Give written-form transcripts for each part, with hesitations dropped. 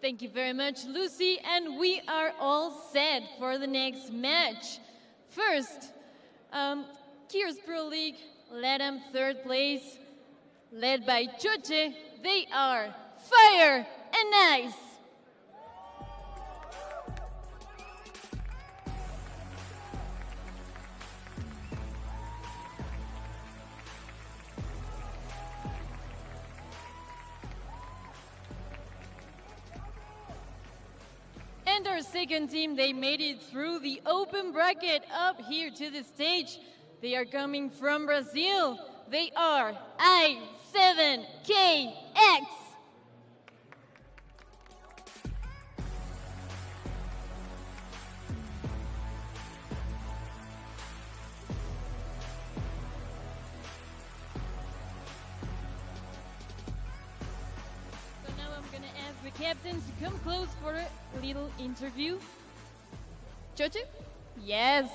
Thank you very much, Lucy, and we are all set for the next match. First, Gears Pro League, LATAM third place, led by Choche. They are Fire and Ice. And our second team, they made it through the open bracket up here to the stage. They are coming from Brazil. They are I7KX. The captains come close for a little interview. Choche? Yes.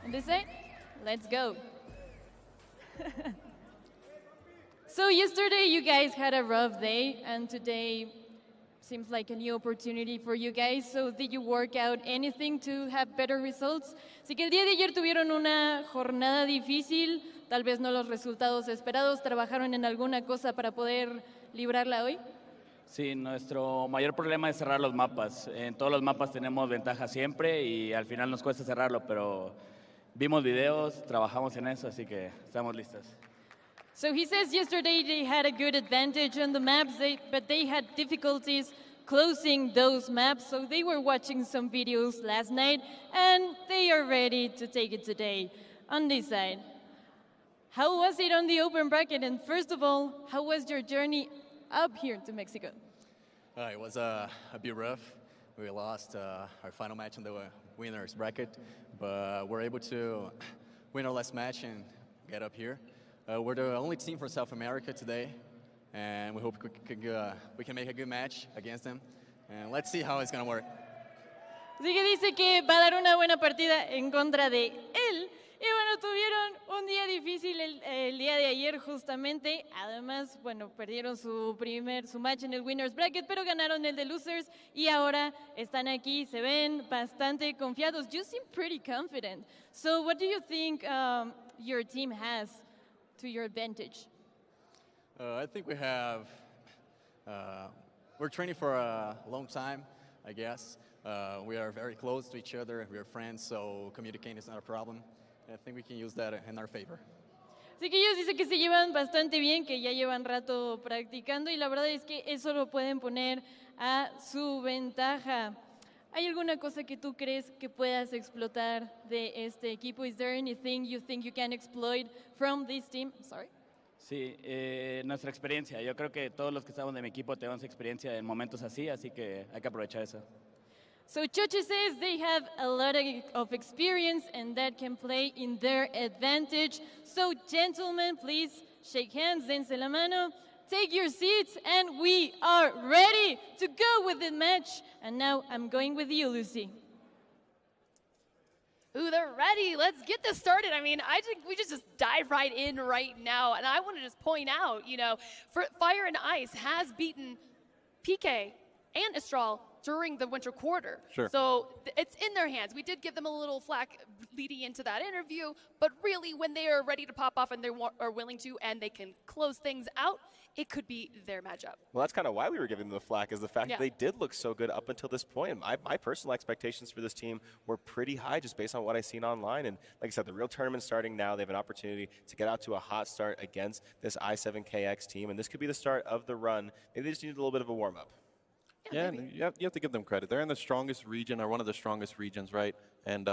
And this side? Let's go. So yesterday you guys had a rough day, and today seems like a new opportunity for you guys. So did you work out anything to have better results? Así que el día de ayer tuvieron una jornada difícil, tal vez no los resultados esperados. ¿Trabajaron en alguna cosa para poder librarla hoy? Sí, nuestro mayor problema es cerrar los mapas. En todos los mapas tenemos ventaja siempre y al final nos cuesta cerrarlo, pero vimos videos, trabajamos en eso, así que estamos listos. So he says yesterday they had a good advantage on the maps, but they had difficulties closing those maps, so they were watching some videos last night, and they are ready to take it today. On this side, how was it on the open bracket? And first of all, how was your journey up here to Mexico? It was a bit rough. We lost our final match in the winners bracket, but we're able to win our last match and get up here. We're the only team from South America today, and we hope we can make a good match against them. And let's see how it's going to work. Así que dice que va a dar una buena partida en contra de él. Y bueno, tuvieron un día difícil el día de ayer justamente. Además, bueno, perdieron su match en el Winners Bracket, pero ganaron el de Losers y ahora están aquí, se ven bastante confiados. You seem pretty confident. So what do you think your team has to your advantage? I think we have, we're training for a long time, I guess. We are very close to each other, we are friends, so communicating is not a problem. I think we can use that in our favor. Así que ellos dicen que se llevan bastante bien, que ya llevan rato practicando y la verdad es que eso lo pueden poner a su ventaja. ¿Hay alguna cosa que tú crees que puedas explotar de este equipo? Is there anything you think you can exploit from this team? Sorry. Sí, nuestra experiencia. Yo creo que todos los que estamos de mi equipo tenemos experiencia en momentos así que hay que aprovechar eso. So Choche says they have a lot of experience and that can play in their advantage. So gentlemen, please shake hands, dense la mano, take your seats, and we are ready to go with the match. And now I'm going with you, Lucy. Ooh, they're ready. Let's get this started. I mean, I think we just dive right in right now. And I want to just point out, you know, for Fire and Ice has beaten PK and Astral during the winter quarter. Sure. So it's in their hands. We did give them a little flack leading into that interview, but really when they are ready to pop off and they are willing to and they can close things out, it could be their matchup. Well, that's kind of why we were giving them the flack, is the fact that they did look so good up until this point. My personal expectations for this team were pretty high just based on what I've seen online. And like I said, the real tournament's starting now. They have an opportunity to get out to a hot start against this I7KX team. And this could be the start of the run. Maybe they just need a little bit of a warm-up. Yeah, and you have to give them credit. They're in the strongest region, or one of the strongest regions, right? And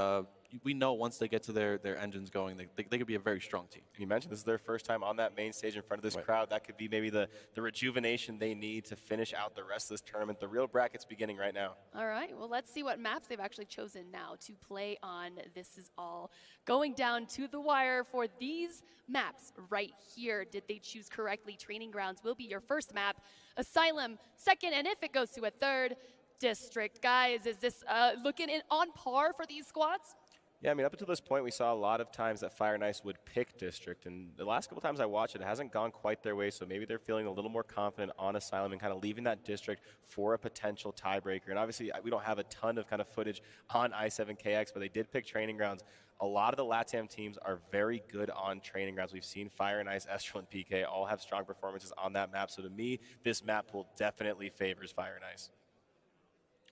we know once they get to their engines going, they could be a very strong team. You mentioned this is their first time on that main stage in front of this crowd. That could be maybe the rejuvenation they need to finish out the rest of this tournament. The real bracket's beginning right now. All right, well, let's see what maps they've actually chosen now to play on. This is all going down to the wire for these maps right here. Did they choose correctly? Training Grounds will be your first map. Asylum, second, and if it goes to a third, District. Guys, is this looking on par for these squads? Yeah, I mean, up until this point, we saw a lot of times that Fire and Ice would pick District, and the last couple times I watched it, it hasn't gone quite their way, so maybe they're feeling a little more confident on Asylum and kind of leaving that District for a potential tiebreaker. And obviously, we don't have a ton of kind of footage on I7KX, but they did pick Training Grounds. A lot of the LATAM teams are very good on Training Grounds. We've seen Fire and Ice, Estral, and PK all have strong performances on that map, so to me, this map pool definitely favors Fire and Ice.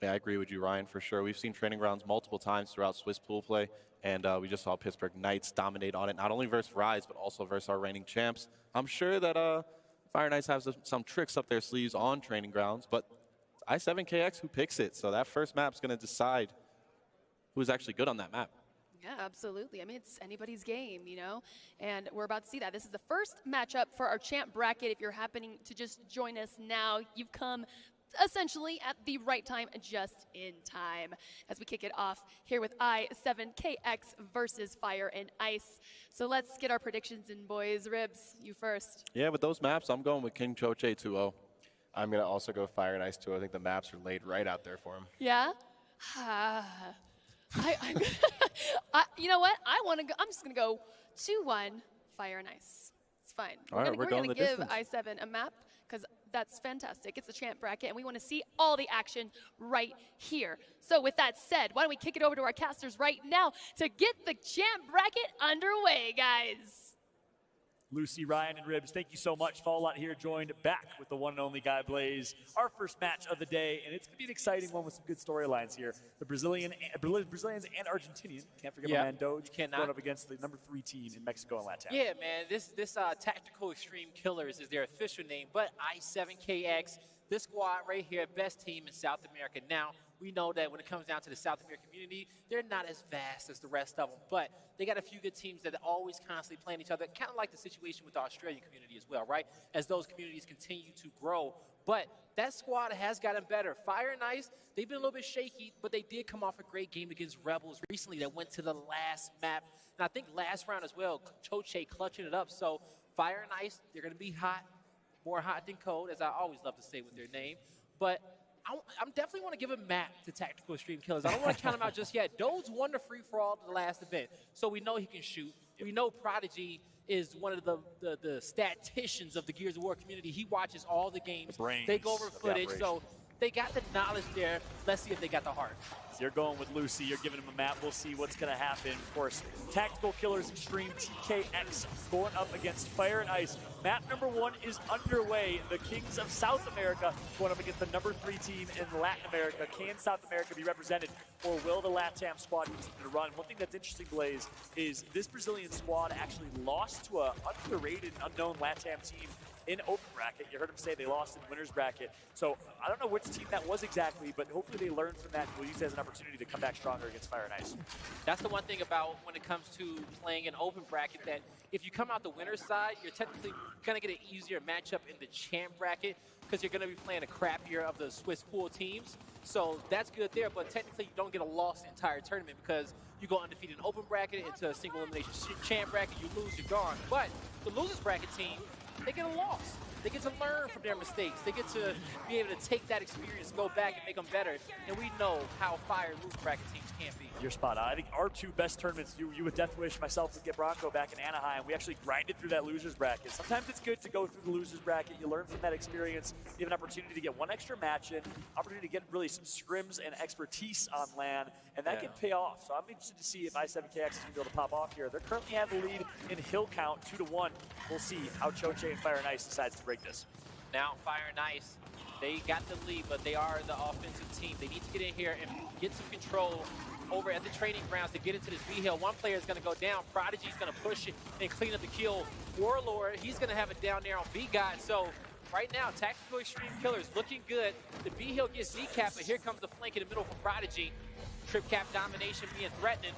Yeah, I agree with you, Ryan, for sure. We've seen Training Grounds multiple times throughout Swiss pool play, and we just saw Pittsburgh Knights dominate on it, not only versus Rise, but also versus our reigning champs. I'm sure that Fire and Ice has some tricks up their sleeves on Training Grounds, but I7KX who picks it, so that first map's going to decide who's actually good on that map. Yeah, absolutely. I mean, it's anybody's game, you know, and we're about to see that. This is the first matchup for our champ bracket. If you're happening to just join us now, you've come essentially at the right time, just in time, as we kick it off here with I7KX versus Fire and Ice. So let's get our predictions in, boys. Ribs, you first. Yeah, with those maps, I'm going with King Choche 2-0. I'm going to also go Fire and Ice, too. I think the maps are laid right out there for him. Yeah? You know what? I'm just going to go 2-1 Fire and Ice. It's fine. All right, we're going to the give distance. I7 a map because that's fantastic. It's a champ bracket, and we want to see all the action right here. So with that said, why don't we kick it over to our casters right now to get the champ bracket underway, guys. Lucy, Ryan, and Ribs, thank you so much. Fall Out here joined back with the one and only Guy Blaze. Our first match of the day, and it's going to be an exciting one with some good storylines here. The Brazilians and Argentinian, can't forget my man Doge, going up against the number 3 team in Mexico and Latin. Yeah, man, this Tactical Extreme Killers is their official name, but I7KX, this squad right here, best team in South America. Now, we know that when it comes down to the South American community, they're not as vast as the rest of them, but they got a few good teams that are always constantly playing each other, kind of like the situation with the Australian community as well, right? As those communities continue to grow. But that squad has gotten better. Fire and Ice, they've been a little bit shaky, but they did come off a great game against Rebels recently that went to the last map. And I think last round as well, Choche clutching it up. So Fire and Ice, they're going to be hot, more hot than cold, as I always love to say with their name. But I'm definitely want to give a map to Tactical Extreme Killers. I don't want to count him out just yet. Dode's won the free-for-all to the last event, so we know he can shoot. We know Prodigy is one of the statisticians of the Gears of War community. He watches all the games. They go over footage, so they got the knowledge there. Let's see if they got the heart. So you're going with Lucy. You're giving him a map. We'll see what's going to happen. Of course, Tactical Killers Extreme TKX going up against Fire and Ice. Map number 1 is underway. The Kings of South America going up against the number 3 team in Latin America. Can South America be represented, or will the LATAM squad continue to run? One thing that's interesting, Blaze, is this Brazilian squad actually lost to an underrated, unknown LATAM team in open bracket. You heard him say they lost in winner's bracket. So I don't know which team that was exactly, but hopefully they learned from that and will use it as an opportunity to come back stronger against Fire and Ice. That's the one thing about when it comes to playing an open bracket, that if you come out the winner's side, you're technically going to get an easier matchup in the champ bracket because you're going to be playing a crappier of the Swiss pool teams. So that's good there, but technically you don't get a loss the entire tournament because you go undefeated in open bracket into a single elimination champ bracket, you lose, you're gone. But the losers bracket team, they get a loss. They get to learn from their mistakes. They get to be able to take that experience, go back and make them better. And we know how fire loser bracket teams can be. You're spot on. I think our 2 best tournaments, you with Death Wish, myself with Get Bronco back in Anaheim, we actually grinded through that losers bracket. Sometimes it's good to go through the losers bracket. You learn from that experience. You have an opportunity to get 1 extra match in, opportunity to get really some scrims and expertise on LAN, and that can pay off. So I'm interested to see if I7KX is going to be able to pop off here. They currently have the lead in hill count 2-1. We'll see how Choche and Fire and Ice decides to break this. Now Fire and Ice, they got the lead, but they are the offensive team. They need to get in here and get some control over at the training grounds to get into this B-Hill. One player is going to go down. Prodigy's going to push it and clean up the kill. Warlord, he's going to have it down there on B-God. So right now, Tactical Extreme Killers looking good. The B-Hill gets Z-Cap, but here comes the flank in the middle for Prodigy. Trip cap domination being threatening,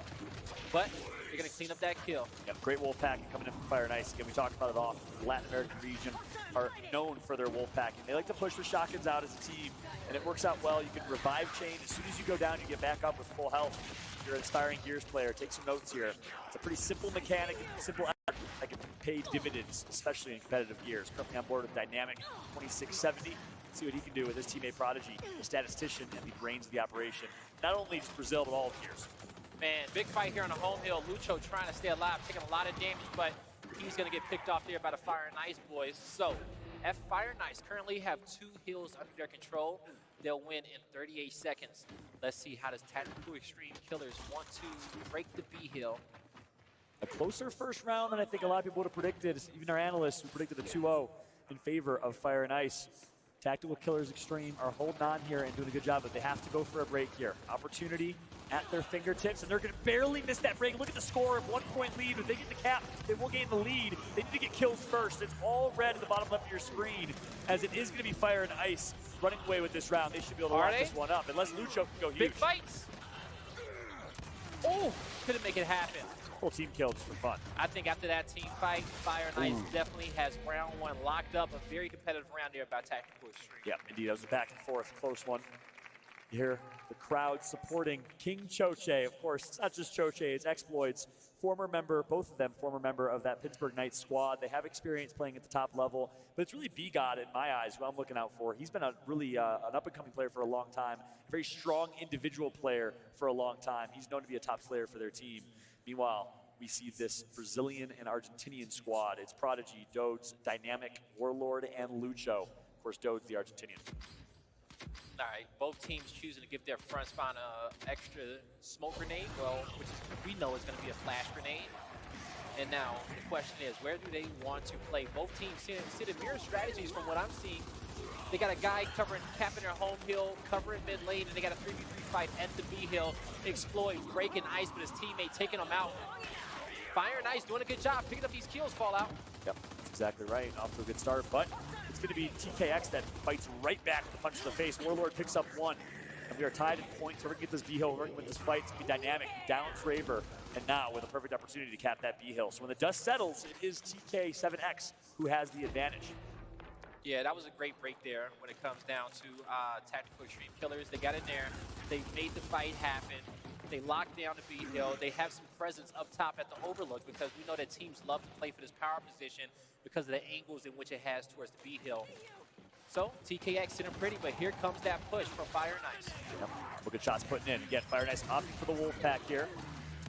but they're going to clean up that kill. Yeah, great wolf packing coming in from Fire and Ice. Again, we talked about it often. The Latin American region are known for their wolf packing. They like to push the shotguns out as a team, and it works out well. You can revive chain. As soon as you go down, you get back up with full health. If you're an aspiring Gears player, take some notes here. It's a pretty simple mechanic and simple effort that can pay dividends, especially in competitive Gears. Currently on board with Dynamic 2670. See what he can do with his teammate Prodigy, the statistician and the brains of the operation. Not only just Brazil, but all of Gears. Man, big fight here on the home hill. Lucho trying to stay alive, taking a lot of damage, but he's going to get picked off there by the Fire and Ice boys. So, Fire and Ice currently have 2 hills under their control. They'll win in 38 seconds. Let's see how does Tactical Extreme Killers want to break the B hill. A closer first round than I think a lot of people would have predicted, even our analysts who predicted a 2-0 in favor of Fire and Ice. Tactical Killers Extreme are holding on here and doing a good job, but they have to go for a break here. Opportunity at their fingertips, and they're going to barely miss that break. Look at the score of 1-point lead. If they get the cap, they will gain the lead. They need to get kills first. It's all red at the bottom left of your screen, as it is going to be Fire and Ice running away with this round. They should be able to lock this one up, unless Lucho can go huge. Big fights. Oh, couldn't make it happen. Full team kill just for fun. I think after that team fight, Fire and Ice definitely has round 1 locked up. A very competitive round there by Tactical Extreme. Yeah, indeed. That was a back and forth, close one. You hear the crowd supporting King Choche. Of course, it's not just Choche, it's Exploits. Former member, both of them, former member of that Pittsburgh Knights squad. They have experience playing at the top level, but it's really B-God in my eyes, who I'm looking out for. He's been a really an up-and-coming player for a long time, a very strong individual player for a long time. He's known to be a top slayer for their team. Meanwhile, we see this Brazilian and Argentinian squad. It's Prodigy, Dodes, Dynamic, Warlord, and Lucho. Of course, Dodes, the Argentinian. All right, both teams choosing to give their front spawn an extra smoke grenade, well, which is, we know is going to be a flash grenade. And now the question is, where do they want to play? Both teams see the mirror strategies from what I'm seeing. They got a guy capping their home hill, covering mid lane, and they got a 3v3 fight at the B hill. Exploit, breaking ice, but his teammate taking him out. Fire and Ice doing a good job picking up these kills, Fallout. Yep, that's exactly right. Off to a good start, but it's going to be TKX that fights right back with a punch to the face. Warlord picks up 1, and we are tied in points. So we're going to get this B hill, we're going to win this fight. It's going to be dynamic, down Traver, and now with a perfect opportunity to cap that B hill. So when the dust settles, it is TK7X who has the advantage. Yeah, that was a great break there when it comes down to Tactical Extreme Killers. They got in there, they made the fight happen. They locked down the B hill. They have some presence up top at the overlook because we know that teams love to play for this power position because of the angles in which it has towards the B hill. So TKX sitting pretty, but here comes that push from Fire and Ice. Yep. Well, good shots putting in. Again, Fire and Ice opting for the wolf pack here.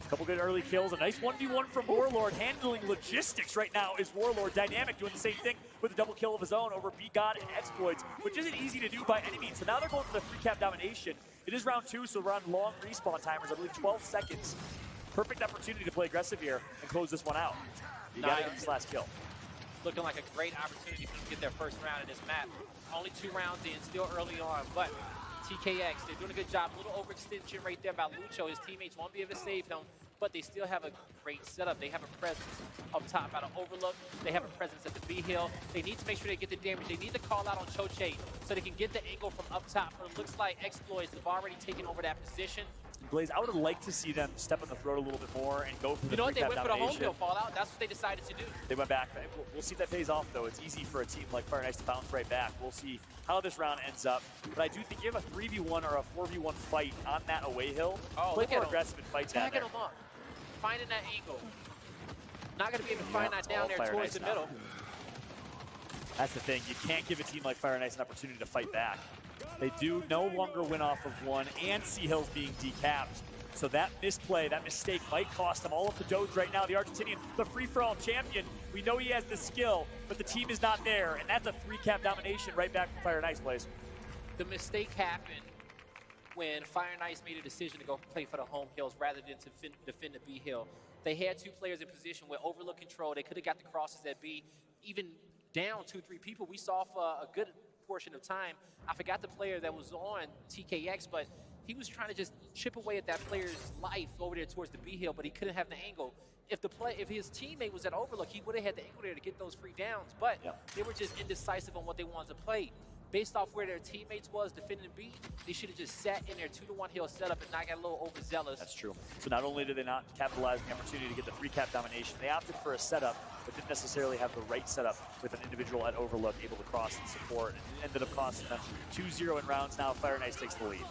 A couple good early kills. A nice 1v1 from Warlord. Handling logistics right now is Warlord. Dynamic doing the same thing with a double kill of his own over B-God and Exploits, which isn't easy to do by any means. So now they're going for the free cap domination. It is round 2, so we're on long respawn timers. I believe 12 seconds. Perfect opportunity to play aggressive here and close this one out. You gotta get this last kill. Looking like a great opportunity for them to get their first round in this map. Only 2 rounds in, still early on, but TKX, they're doing a good job. A little overextension right there by Lucho. His teammates won't be able to save them, but they still have a great setup. They have a presence up top out of Overlook. They have a presence at the B hill. They need to make sure they get the damage. They need to call out on Choche so they can get the angle from up top. But it looks like Exploits have already taken over that position. Blaze, I would have liked to see them step on the throat a little bit more and go for the You know what? They went for the home domination. hill Fallout. That's what they decided to do. They went back. We'll see if that pays off, though. It's easy for a team like Fire and Ice to bounce right back. We'll see how this round ends up. But I do think you have a 3v1 or a 4v1 fight on that away hill. Oh, play look more at aggressive and fight down Tagging there. them up. Finding that angle. Not going to be able to find that down there towards the middle. That's the thing. You can't give a team like Fire and Ice an opportunity to fight back. They do no longer win off of 1, and Sea Hill's being decapped. So that misplay, that mistake might cost them all of the Doge right now. The Argentinian, the free-for-all champion. We know he has the skill, but the team is not there, and that's a 3-cap domination right back from Fire and Ice, Blaze. The mistake happened when Fire and Ice made a decision to go play for the home hills rather than to defend the B hill. They had 2 players in position with overlook control. They could have got the crosses at B, even down 2-3 people. We saw for a good portion of time. I forgot the player that was on TKX, but he was trying to just chip away at that player's life over there towards the B hill, but he couldn't have the angle. If his teammate was at overlook, he would have had the angle there to get those free downs, but they were just indecisive on what they wanted to play. Based off where their teammates was defending B, they should have just sat in their 2-to-1 hill setup and not got a little overzealous. That's true. So not only did they not capitalize on the opportunity to get the 3-cap domination, they opted for a setup, but didn't necessarily have the right setup with an individual at overlook able to cross and support. And it ended up costing them 2-0 in rounds. Now Fire and Ice takes the lead.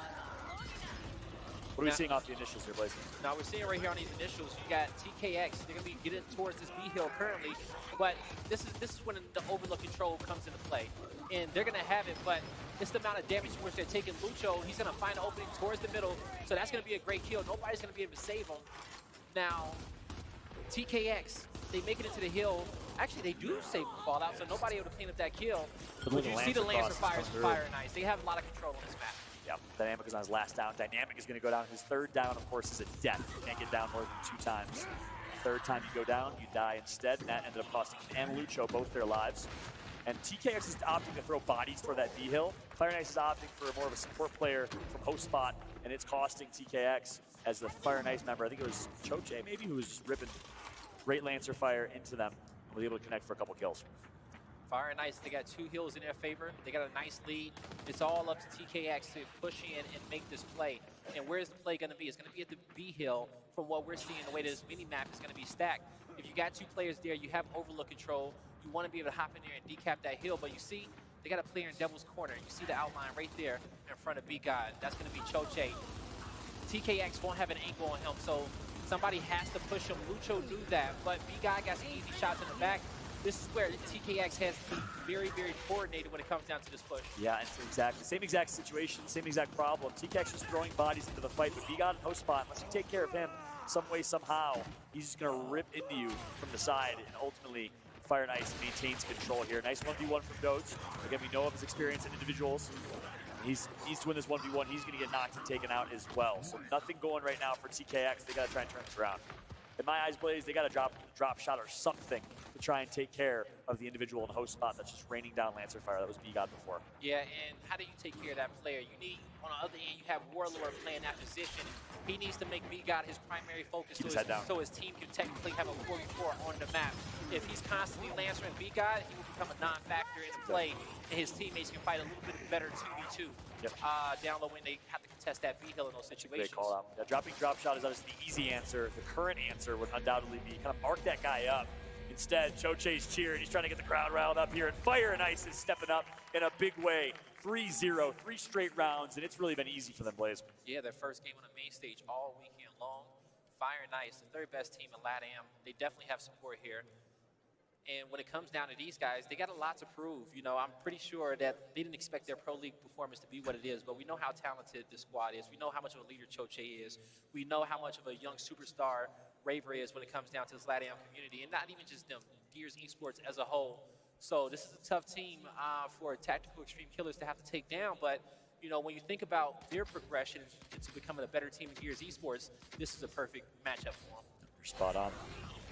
What are we seeing off the initials here, Blaze? Now we're seeing right here on these initials, you got TKX. They're gonna be getting towards this B hill currently, but this is when the overload control comes into play, and they're gonna have it. But it's the amount of damage which they're taking. Lucho, he's gonna find an opening towards the middle, so that's gonna be a great kill. Nobody's gonna be able to save him. Now, TKX, they make it into the hill. Actually, they do save the fallout, so nobody able to clean up that kill. But you see the Lancer fires fire nice. They have a lot of control on this map. Yeah, Dynamic is on his last down. Dynamic is going to go down. His third down, of course, is a death. You can't get down more than 2 times. Third time you go down, you die instead, and that ended up costing him and Lucho both their lives. And TKX is opting to throw bodies for that B hill. Fire Nice is opting for more of a support player from host spot, and it's costing TKX as the Fire Nice member. I think it was Choche maybe who was just ripping great Lancer fire into them and was able to connect for a couple kills. Fire Nice, they got 2 hills in their favor. They got a nice lead. It's all up to TKX to push in and make this play. And where's the play going to be? It's going to be at the B hill from what we're seeing, the way this mini-map is going to be stacked. If you got 2 players there, you have overlook control. You want to be able to hop in there and decap that hill. But you see, they got a player in Devil's Corner. You see the outline right there in front of B-God. That's going to be Choche. TKX won't have an angle on him, so somebody has to push him. Lucho knew that, but B-God got some easy shots in the back. This is where TKX has to be very, very coordinated when it comes down to this push. Yeah, it's exactly same exact situation, same exact problem. TKX is throwing bodies into the fight, but B-God in host spot, unless you take care of him some way, somehow, he's just going to rip into you from the side, and ultimately, Fire Nice maintains control here. Nice 1v1 from Dodes. Again, we know of his experience in individuals. He's to win this 1v1. He's going to get knocked and taken out as well. So nothing going right now for TKX. They got to try and turn this around. In my eyes, Blaze, they got to drop shot or something to try and take care of the individual in the host spot that's just raining down Lancer fire. That was B-God before. Yeah, and how do you take care of that player? You need, on the other end, you have Warlord playing that position. He needs to make B-God his primary focus so his team can technically have a 4v4 on the map. If he's constantly Lancering B-God, he will become a non-factor in the play, and his teammates can fight a little bit better 2v2. Yep. Down low when they have to contest that B hill in those situations. Great call out. Yeah, dropping drop shot is obviously the easy answer. The current answer would undoubtedly be kind of mark that guy up. Instead, Choche's cheering. He's trying to get the crowd riled up here, and Fire and Ice is stepping up in a big way. 3-0, 3 straight rounds, and it's really been easy for them, Blaze. Yeah, their first game on the main stage all weekend long. Fire and Ice, the 3rd best team in LATAM. They definitely have support here. And when it comes down to these guys, they got a lot to prove. You know, I'm pretty sure that they didn't expect their Pro League performance to be what it is, but we know how talented this squad is. We know how much of a leader Choche is. We know how much of a young superstar Raver is when it comes down to this LATAM community, and not even just them, Gears Esports as a whole. So this is a tough team for Tactical Extreme Killers to have to take down, but you know, when you think about their progression into becoming a better team in Gears Esports, this is a perfect matchup for them. You're spot on.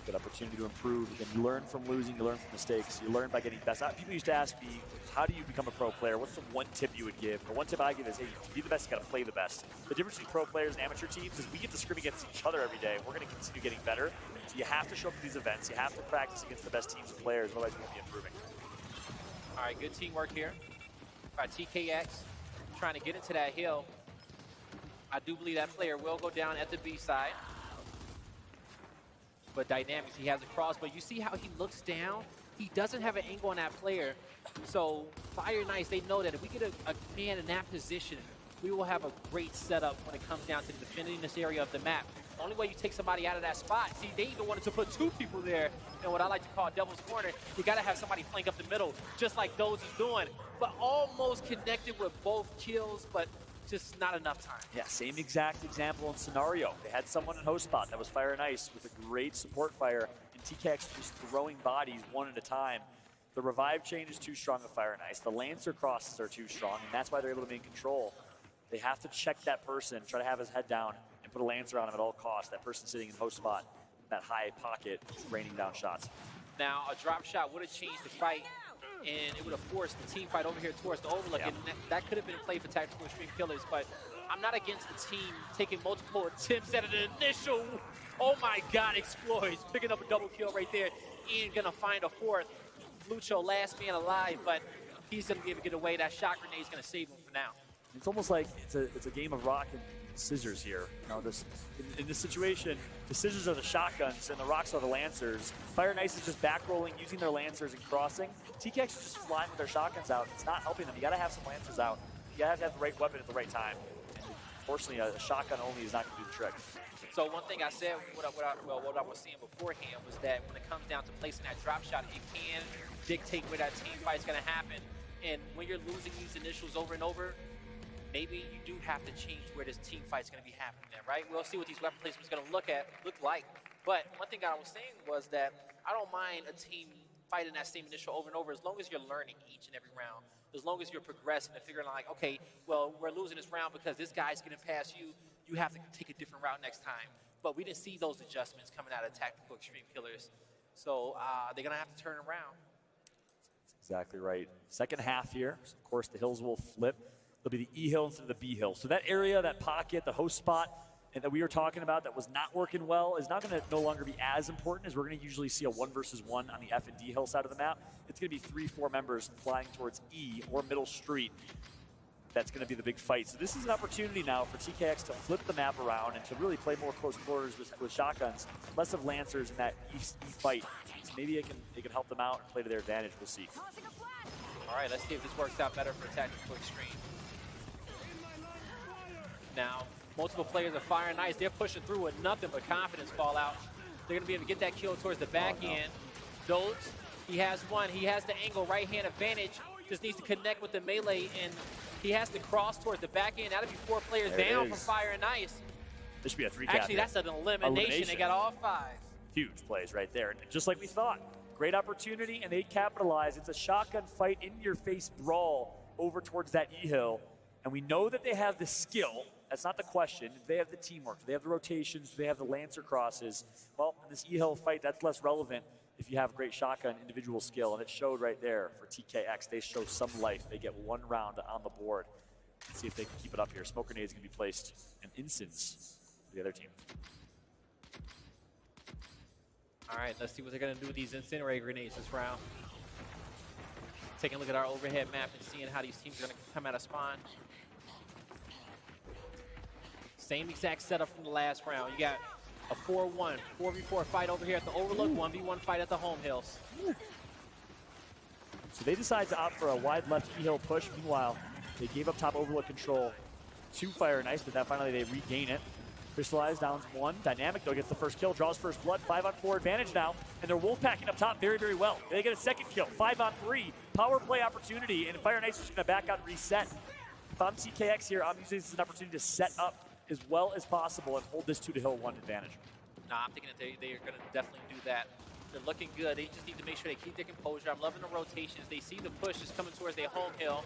Good opportunity to improve. Again, you learn from losing, you learn from mistakes, you learn by getting best. People used to ask me, how do you become a pro player? What's the one tip you would give? The one tip I give is, hey, to be the best, you got to play the best. The difference between pro players and amateur teams is we get to scrim against each other every day. We're going to continue getting better. So you have to show up to these events. You have to practice against the best teams and players, otherwise you won't be improving. All right, good teamwork here by TKX, trying to get into that hill. I do believe that player will go down at the B side. But Dynamics, he has a cross, but you see how he looks down? He doesn't have an angle on that player. So Fire Nice, they know that if we get a man in that position, we will have a great setup when it comes down to defending this area of the map. The only way you take somebody out of that spot, see, they even wanted to put 2 people there, and what I like to call Devil's Corner, you gotta have somebody flank up the middle, just like Dodes is doing, but almost connected with both kills, but just not enough time. Yeah, same exact example and scenario. They had someone in host spot that was Fire and Ice with a great support fire, and TKX just throwing bodies one at a time. The revive chain is too strong with Fire and Ice. The Lancer crosses are too strong, and that's why they're able to be in control. They have to check that person, try to have his head down, and put a Lancer on him at all costs. That person sitting in host spot, that high pocket, raining down shots. Now, a drop shot would have changed the fight, and it would have forced the team fight over here towards the overlook, and that could have been a play for Tactical Extreme Killers, but I'm not against the team taking multiple attempts at an initial, oh my God, exploits, picking up a double kill right there, and gonna find a 4th. Lucho, last man alive, but he's gonna be able to get away. That shot grenade is gonna save him for now. It's almost like it's a game of rock and scissors here. You know, in this situation, the scissors are the shotguns and the rocks are the Lancers. Fire and Ice is just back rolling, using their Lancers and crossing. TKX is just flying with their shotguns out. It's not helping them. You gotta have some Lancers out. You gotta have the right weapon at the right time. unfortunately, a shotgun only is not going to do the trick. So one thing I said, what I was saying beforehand was that when it comes down to placing that drop shot, it can dictate where that team fight's going to happen. And when you're losing these initials over and over, maybe you do have to change where this team fight's going to be happening there, right? We'll see what these weapon placements going to look like. But one thing I was saying was that I don't mind a team fighting that same initial over and over as long as you're learning each and every round, as long as you're progressing and figuring out, like, okay, well, we're losing this round because this guy's getting past you. You have to take a different route next time. But we didn't see those adjustments coming out of Tactical Extreme Killers. So they're going to have to turn around. That's exactly right. Second half here, so of course, the hills will flip. There'll be the E hill instead of the B hill. So that area, that pocket, the host spot that we were talking about that was not working well is not going to no longer be as important as we're going to usually see a 1 versus 1 on the F and D hill side of the map. It's going to be 3-4 members flying towards E or middle street. That's going to be the big fight. So this is an opportunity now for TKX to flip the map around and to really play more close quarters with shotguns, less of Lancers in that E fight. So maybe it can help them out and play to their advantage. We'll see. All right, let's see if this works out better for Tactical Extreme. Now, multiple players are firing nice. They're pushing through with nothing but confidence fallout. They're going to be able to get that kill towards the back end. Dodes, he has one. He has the angle right-hand advantage. Just needs to connect with the melee, and he has to cross towards the back end. That'll be 4 players down from Fire and Ice. This should be a 3-cap. Actually, that's an elimination. They got all 5. Huge plays right there. And just like we thought, great opportunity, and they capitalize. It's a shotgun fight, in-your-face brawl over towards that E-hill. And we know that they have the skill. That's not the question. They have the teamwork. They have the rotations. They have the Lancer crosses. Well, in this E-hill fight, that's less relevant if you have great shotgun individual skill, and it showed right there for TKX. They show some life. They get 1 round on the board. Let's see if they can keep it up here. Smoke grenade is going to be placed in instance for the other team. All right, let's see what they're going to do with these incinerator grenades this round. Taking a look at our overhead map and seeing how these teams are going to come out of spawn. Same exact setup from the last round. You got a 4-1, 4v4 fight over here at the Overlook, 1v1 fight at the home hills. So they decide to opt for a wide left E-hill push. Meanwhile, they gave up top Overlook control to Fire and Ice, but then finally they regain it. Crystallized downs 1. Dynamic, though, gets the first kill, draws first blood. 5-on-4 advantage now, and they're wolf packing up top very, very well. They get a second kill, 5-on-3. Power play opportunity, and Fire and Ice is going to back out and reset. If I'm TKX here, I'm using this as an opportunity to set up as well as possible and hold this 2-to-hill 1 advantage. Nah, I'm thinking that they are going to definitely do that. They're looking good. They just need to make sure they keep their composure. I'm loving the rotations. They see the push is coming towards their home hill.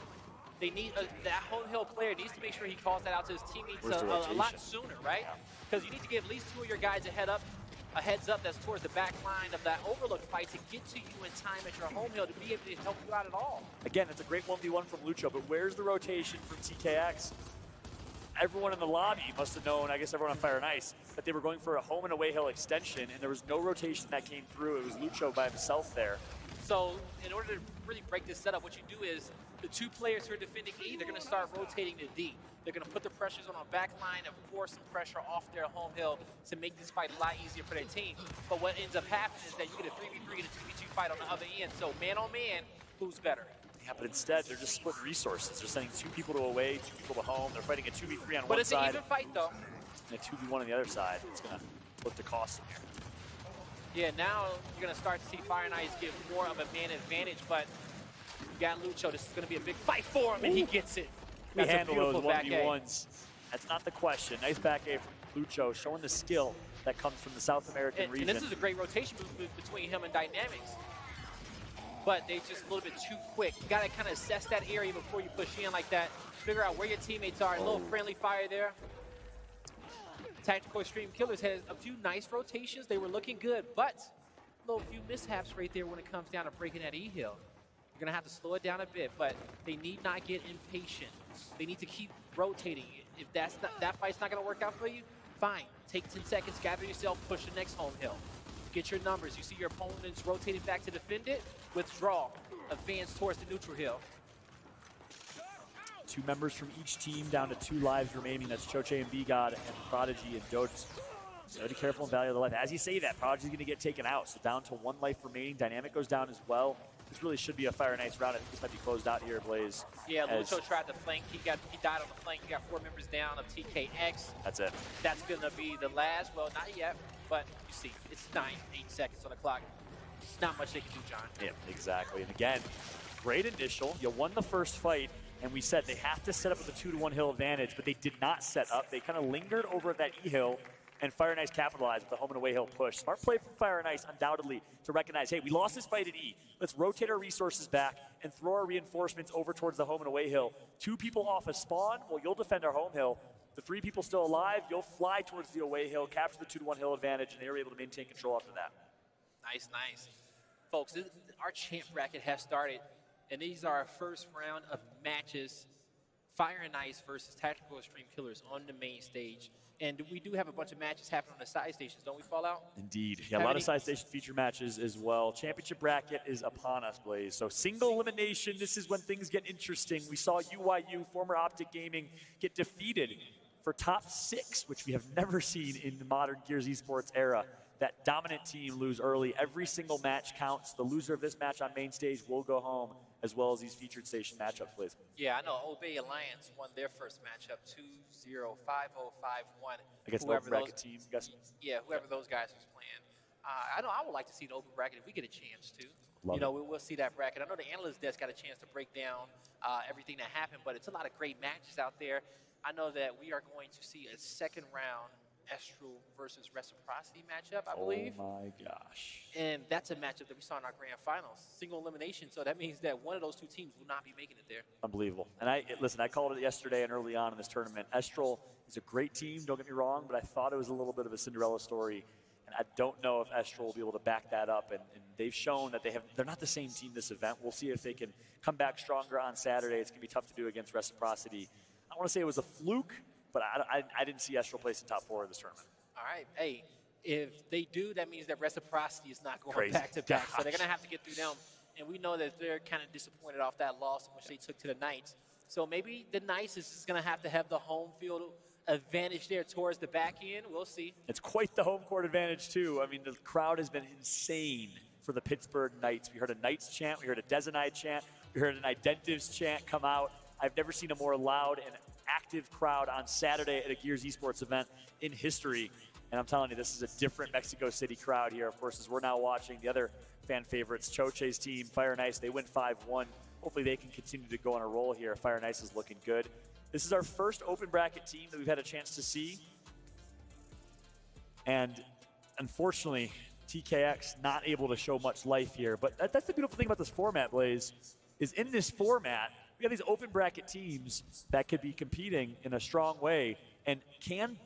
They need that home hill player needs to make sure he calls that out to his teammates a lot sooner, right? Because you need to give at least 2 of your guys a heads up that's towards the back line of that Overlook fight to get to you in time at your home hill to be able to help you out at all. Again, it's a great 1v1 from Lucho, but where's the rotation from TKX? Everyone in the lobby must have known, I guess everyone on Fire and Ice, that they were going for a home and away hill extension, and there was no rotation that came through. It was Lucho by himself there. So in order to really break this setup, what you do is the 2 players who are defending E, they're going to start rotating to D. They're going to put the pressures on the back line and force some pressure off their home hill to make this fight a lot easier for their team. But what ends up happening is that you get a 3v3 and a 2v2 fight on the other end. So man on man, who's better? Yeah, but instead, they're just splitting resources. They're sending 2 people to away, 2 people to home. They're fighting a 2v3 on one side. But it's an even fight, though. And a 2v1 on the other side. It's going to look to cost them here. Yeah, now you're going to start to see Fire and Ice give more of a man advantage, but you got Lucho. This is going to be a big fight for him, and he gets it. We handle those 1v1s. That's not the question. Nice back A from Lucho, showing the skill that comes from the South American region. And this is a great rotation move between him and Dynamics. But they're just a little bit too quick. You got to kind of assess that area before you push in like that. Figure out where your teammates are. A little friendly fire there. Tactical Extreme Killers had a few nice rotations. They were looking good, but a little few mishaps right there when it comes down to breaking that E-hill. You're going to have to slow it down a bit, but they need not get impatient. They need to keep rotating. If that fight's not going to work out for you, fine. Take 10 seconds, gather yourself, push the next home hill. Get your numbers. You see your opponents rotating back to defend it, withdraw, advance towards the neutral hill. 2 members from each team down to 2 lives remaining. That's Choche and B-God and Prodigy and Dotes. So be careful and value the life. As you say that, Prodigy's going to get taken out. So down to 1 life remaining. Dynamic goes down as well. this really should be a Fire and Ice round. I think this might be closed out here, Blaze. Yeah, Lucho tried to flank. He died on the flank. He got 4 members down of TKX. That's it. That's going to be the last. Well, not yet, but you see, it's 8 seconds on the clock. Not much they can do, John. Yeah, exactly. And again, great initial. You won the first fight, and we said they have to set up with a 2-to-1 hill advantage, but they did not set up. They kind of lingered over at that E hill, and Fire and Ice capitalized with the home and away hill push. Smart play from Fire and Ice, undoubtedly, to recognize, hey, we lost this fight at E. Let's rotate our resources back and throw our reinforcements over towards the home and away hill. 2 people off a spawn, well, you'll defend our home hill. The 3 people still alive, you'll fly towards the away hill, capture the 2-to-1 hill advantage, and they were able to maintain control after that. Nice, nice. Folks, our champ bracket has started, and these are our first round of matches. Fire and Ice versus Tactical Extreme Killers on the main stage. And we do have a bunch of matches happening on the side stations, don't we, Fallout? Indeed. Yeah, a lot of side station feature matches as well. Championship bracket is upon us, Blaze. So single elimination, this is when things get interesting. We saw UYU, former Optic Gaming, get defeated for top 6, which we have never seen in the modern Gears Esports era. That dominant team lose early. Every single match counts. The loser of this match on main stage will go home, as well as these featured station matchups, please. Yeah, I know Obey Alliance won their first matchup 2-0, 5-0-5-1. Against the open bracket team, I'm guessing. Yeah, whoever those guys was playing. I know I would like to see the open bracket if we get a chance to. We'll see that bracket. I know the analyst desk got a chance to break down everything that happened, but it's a lot of great matches out there. I know that we are going to see a second round Estral versus Reciprocity matchup, I believe. Oh my gosh. And that's a matchup that we saw in our grand finals. Single elimination, so that means that one of those 2 teams will not be making it there. Unbelievable. And listen, I called it yesterday and early on in this tournament. Estral is a great team, don't get me wrong, but I thought it was a little bit of a Cinderella story. And I don't know if Estral will be able to back that up. And they've shown that they're not the same team this event. We'll see if they can come back stronger on Saturday. It's going to be tough to do against Reciprocity. I want to say it was a fluke, but I didn't see Estral place in top 4 of this tournament. All right. Hey, if they do, that means that Reciprocity is not going back-to-back. So they're going to have to get through them. And we know that they're kind of disappointed off that loss which they took to the Knights. So maybe the Knights is just going to have the home field advantage there towards the back end. We'll see. It's quite the home court advantage, too. I mean, the crowd has been insane for the Pittsburgh Knights. We heard a Knights chant. We heard a Desanide chant. We heard an Identives chant come out. I've never seen a more loud and active crowd on Saturday at a Gears Esports event in history. And I'm telling you, this is a different Mexico City crowd here. Of course, as we're now watching the other fan favorites, Choche's team, Fire and Ice, they win 5-1. Hopefully they can continue to go on a roll here. Fire and Ice is looking good. This is our first open bracket team that we've had a chance to see. And unfortunately, TKX not able to show much life here. But that's the beautiful thing about this format, Blaze, is in this format, we have these open bracket teams that could be competing in a strong way and can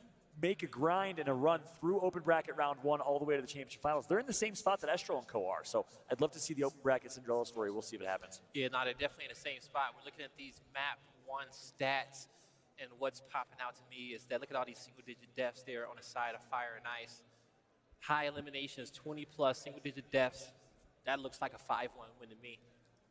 make a grind and a run through open bracket round 1 all the way to the championship finals. They're in the same spot that Estral and Co are. So I'd love to see the open bracket Cinderella story. We'll see if it happens. Yeah, no, they're definitely in the same spot. We're looking at these map 1 stats, and what's popping out to me is that look at all these single-digit deaths there on the side of Fire and Ice. High eliminations, 20-plus single-digit deaths. That looks like a 5-1 win to me.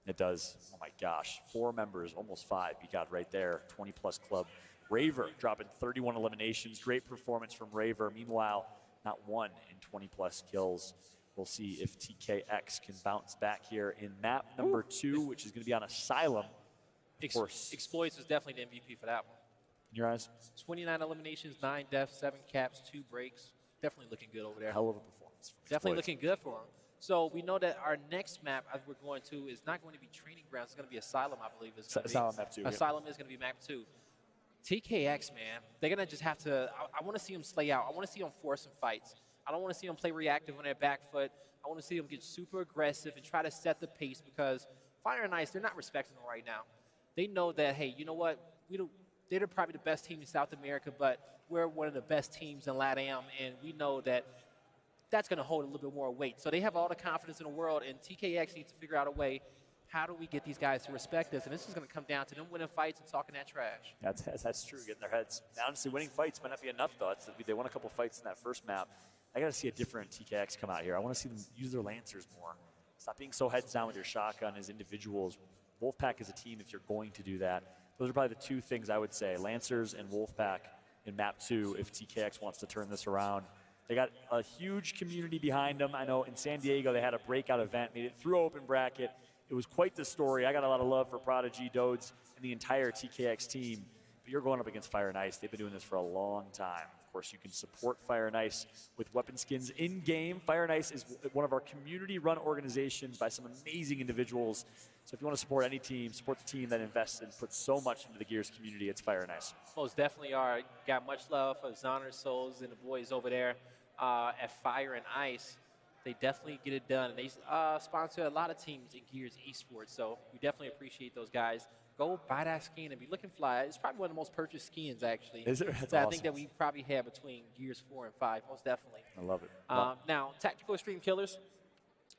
It does. Oh my gosh. 4 members, almost 5. You got right there. 20-plus club. Raver dropping 31 eliminations. Great performance from Raver. Meanwhile, not 1 in 20-plus kills. We'll see if TKX can bounce back here in map number 2, which is going to be on Asylum. Of course. Exploits was definitely the MVP for that one. In your eyes? 29 eliminations, 9 deaths, 7 caps, 2 breaks. Definitely looking good over there. Hell of a performance. Definitely looking good for him. So we know that our next map we're going to is not going to be Training Grounds. It's going to be Asylum, I believe. Asylum map 2. Asylum is going to be map 2. TKX, man, they're going to just have to – I want to see them slay out. I want to see them force some fights. I don't want to see them play reactive on their back foot. I want to see them get super aggressive and try to set the pace because Fire and Ice, they're not respecting them right now. They know that, hey, you know what? They're probably the best team in South America, but we're one of the best teams in LATAM, and we know that that's going to hold a little bit more weight. So they have all the confidence in the world, and TKX needs to figure out a way, how do we get these guys to respect us? And this is going to come down to them winning fights and talking that trash. That's true, getting their heads. Honestly, winning fights might not be enough, though. They won a couple fights in that first map. I got to see a different TKX come out here. I want to see them use their Lancers more. Stop being so heads down with your shotgun as individuals. Wolfpack as a team, if you're going to do that. Those are probably the 2 things I would say, Lancers and Wolfpack in map 2 if TKX wants to turn this around. They got a huge community behind them. I know in San Diego they had a breakout event, made it through open bracket. It it was quite the story. I got a lot of love for Prodigy, Dodes, and the entire TKX team. But you're going up against Fire and Ice. They've been doing this for a long time. Of course, you can support Fire and Ice with weapon skins in-game. Fire and Ice is one of our community-run organizations by some amazing individuals. So if you want to support any team, support the team that invests and puts so much into the Gears community, it's Fire and Ice. Most definitely are. Got much love for Zoner Souls and the boys over there at Fire and Ice. They definitely get it done. And they sponsor a lot of teams in Gears Esports, so we definitely appreciate those guys. Go buy that skin and be looking fly. It's probably one of the most purchased skins, actually. Is it? That's so awesome. I think that we probably have between Gears 4 and 5, most definitely. I love it. Now, Tactical Extreme Killers,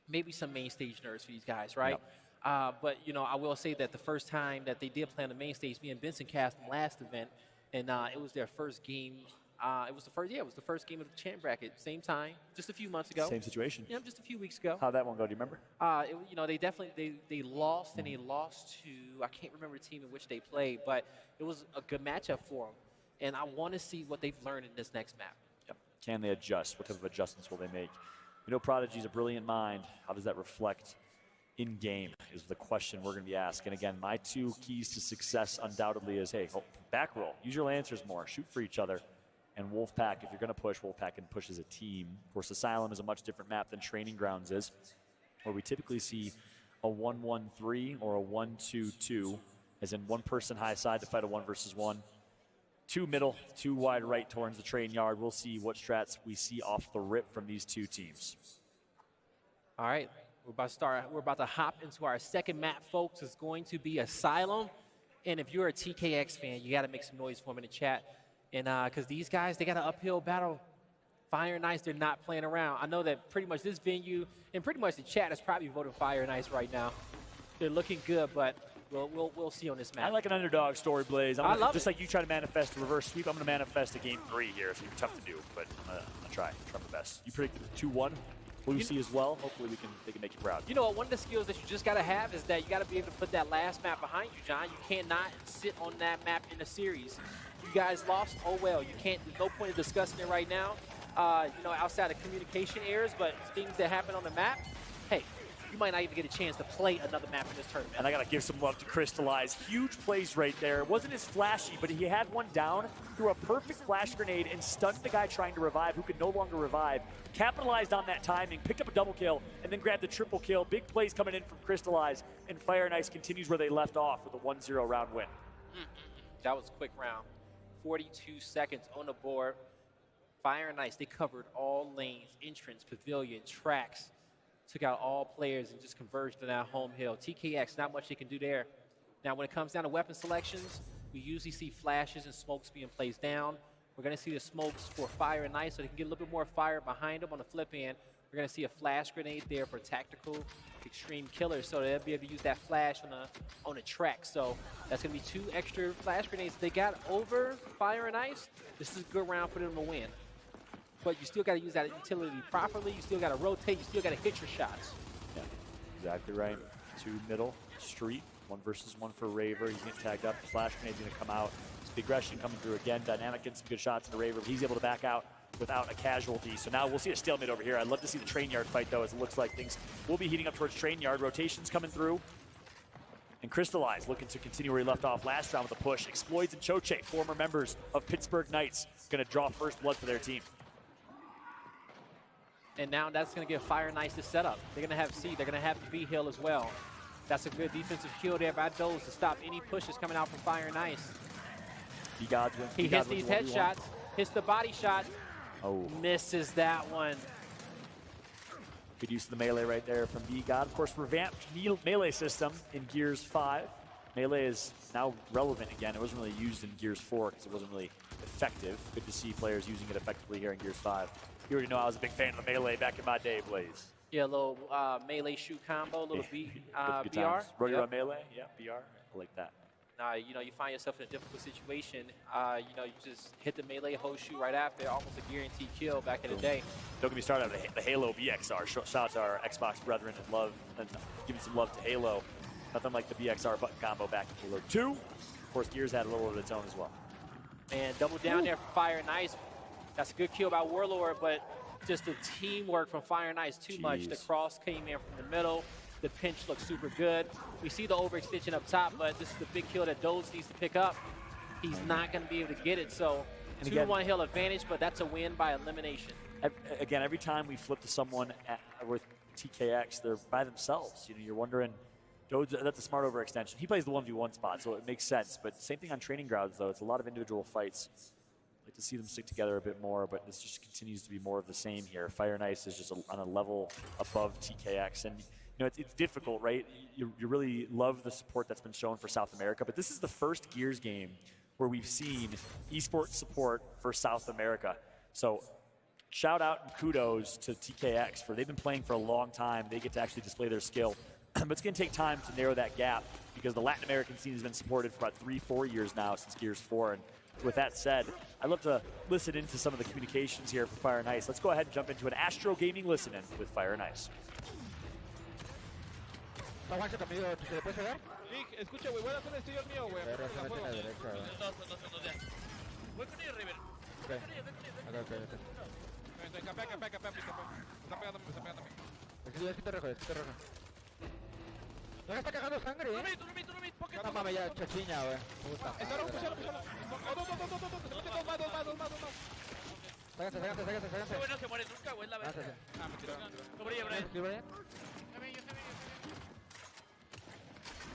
maybe some main stage nerves for these guys, right? Yep. But, you know, I will say that the first time that they did play on the main stage, me and Benson cast them last event, and it was their first game. It was the first game of the champ bracket. Same time, just a few months ago. Same situation. Yeah, just a few weeks ago. How'd that one go? Do you remember? You know, they definitely they lost, and they lost to, I can't remember the team in which they played, but it was a good matchup for them. And I want to see what they've learned in this next map. Yep. Can they adjust? What type of adjustments will they make? You know, Prodigy's a brilliant mind. How does that reflect in game is the question we're going to be asking. Again, my 2 keys to success undoubtedly is, hey, back roll. Use your lancers more. Shoot for each other. And Wolfpack, if you're going to push, Wolfpack can push as a team. Of course, Asylum is a much different map than Training Grounds is, where we typically see a 1-1-3 or a 1-2-2, as in one person high side to fight a 1 versus 1. 2 middle, 2 wide right towards the train yard. We'll see what strats we see off the rip from these 2 teams. All right, we're about to hop into our second map, folks. It's going to be Asylum. And if you're a TKX fan, you got to make some noise for them in the chat. And because these guys, they got an uphill battle. Fire and Ice, they're not playing around. I know that pretty much this venue and pretty much the chat is probably voting Fire and Ice right now. They're looking good, but we'll see on this map. I like an underdog story, Blaze. I love just like you try to manifest a reverse sweep, I'm going to manifest a game 3 here. It's going to be tough to do, but I'm going to try my best. You predicted 2-1. Lucy as well. Hopefully they can make you proud. You know what? One of the skills that you just got to have is that you got to be able to put that last map behind you, John. You cannot sit on that map in a series. You guys lost. Oh well. You can't. There's no point in discussing it right now. You know, outside of communication errors, but things that happen on the map. Hey, you might not even get a chance to play another map in this tournament. And I got to give some love to Crystallize. Huge plays right there. It wasn't as flashy, but he had one down, threw a perfect flash grenade, and stunned the guy trying to revive, who could no longer revive. Capitalized on that timing, picked up a double kill, and then grabbed the triple kill. Big plays coming in from Crystallize, and Fire and Ice continues where they left off with a 1-0 round win. That was a quick round. 42 seconds on the board. Fire and Ice, they covered all lanes, entrance, pavilion, tracks. Took out all players and just converged to that home hill. TKX, not much they can do there. Now, when it comes down to weapon selections, we usually see flashes and smokes being placed down. We're going to see the smokes for Fire and Ice so they can get a little bit more fire behind them on the flip end. We're going to see a flash grenade there for Tactical Extreme Killers, so they'll be able to use that flash on the track. So that's going to be 2 extra flash grenades they got over Fire and Ice. This is a good round for them to win. But you still got to use that utility properly. You still got to rotate. You still got to hit your shots. Yeah, exactly right. 2 middle, street, 1 versus 1 for Raver. He's getting tagged up. Flash grenade's going to come out. It's the aggression coming through again. Dynamic getting some good shots into Raver. He's able to back out without a casualty. So now we'll see a stalemate over here. I'd love to see the train yard fight, though, as it looks like things will be heating up towards train yard. Rotations coming through. And Crystallize looking to continue where he left off last round with a push. Exploits and Choche, former members of Pittsburgh Knights, going to draw first blood for their team. And now that's going to give Fire and Ice the setup. They're going to have C. They're going to have the B hill as well. That's a good defensive kill there by Doze to stop any pushes coming out from Fire and Ice. He hits these headshots, hits the body shot, misses that one. Good use of the melee right there from B-God. Of course, revamped melee system in Gears 5. Melee is now relevant again. It wasn't really used in Gears 4 because it wasn't really effective. Good to see players using it effectively here in Gears 5. You already know I was a big fan of the melee back in my day, Blaze. Yeah, a little melee shoot combo, a little BR. Rodeo on melee, yeah, BR, I like that. You know, you find yourself in a difficult situation. You know, you just hit the melee whole shoot right after, almost a guaranteed kill back in the day. Don't get me started on the Halo BXR. Shout out to our Xbox brethren and love, and giving some love to Halo. Nothing like the BXR button combo back in Halo 2. Of course, Gears had a little of its own as well. And double down there for Fire and Ice. That's a good kill by Warlord, but just the teamwork from Fire and Ice too much. The cross came in from the middle. The pinch looks super good. We see the overextension up top, but this is the big kill that Dodes needs to pick up. He's not going to be able to get it, so 2-1 hill advantage, but that's a win by elimination. Again, every time we flip to someone with TKX, they're by themselves. You know, you're wondering, Dodes, that's a smart overextension. He plays the 1v1 spot, so it makes sense. But same thing on training grounds, though. It's a lot of individual fights. I'd like to see them stick together a bit more, but this just continues to be more of the same here. Fire and Ice is just on a level above TKX. And, you know, it's difficult, right? You really love the support that's been shown for South America, but this is the first Gears game where we've seen esports support for South America. So shout out and kudos to TKX, for they've been playing for a long time. They get to actually display their skill. But it's going to take time to narrow that gap, because the Latin American scene has been supported for about 3-4 years now, since Gears 4. And with that said, I'd love to listen into some of the communications here for Fire and Ice. Let's go ahead and jump into an Astro Gaming listen-in with Fire and Ice. Nick, escucha, güey, voy a hacer el estudio mío, güey. Voy con el River. Ok. Capea. Me está pegándome. Es que te rojo. No me está cagando sangre, No me, pocket. No mames, ya, chachiña, güey. Me gusta. Está rojo, píchalo. Dos más. Sáquense. Ese güey no se muere nunca, güey, la verdad. Ah, mentira. Sobre Brian.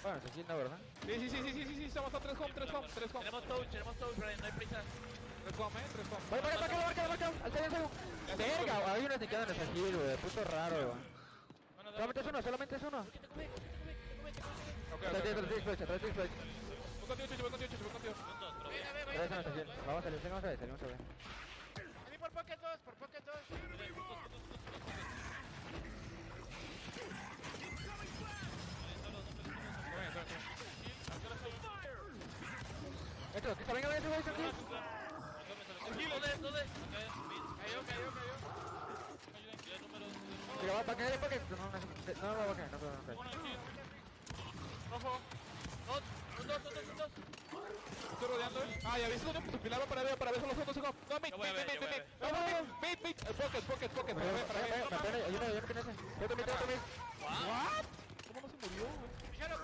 Bueno, chachiña, ¿verdad? Sí, estamos a 3 home. Tenemos touch, Brian, no hay prisa. 3 home. Marca. Al segundo. Verga, hay unos que quedan en el güey. Puto raro, güey. Solamente es uno. Trae six flecha. Voy contigo. Vamos a ver. Vení por pocket 2. Esto, que venga ese güey, tranquilo. ¿Dónde? Cayó. Mira, va a caer el pocket. No va a caer. Rojo. Dos. Estoy rodeando. Ah, ya viste dónde su pilar va para ver solo los otros. No, mate. Pocket. Hay uno que tiene ese. Otro mate. ¿What? ¿Cómo no se murió, güey? Pichalo,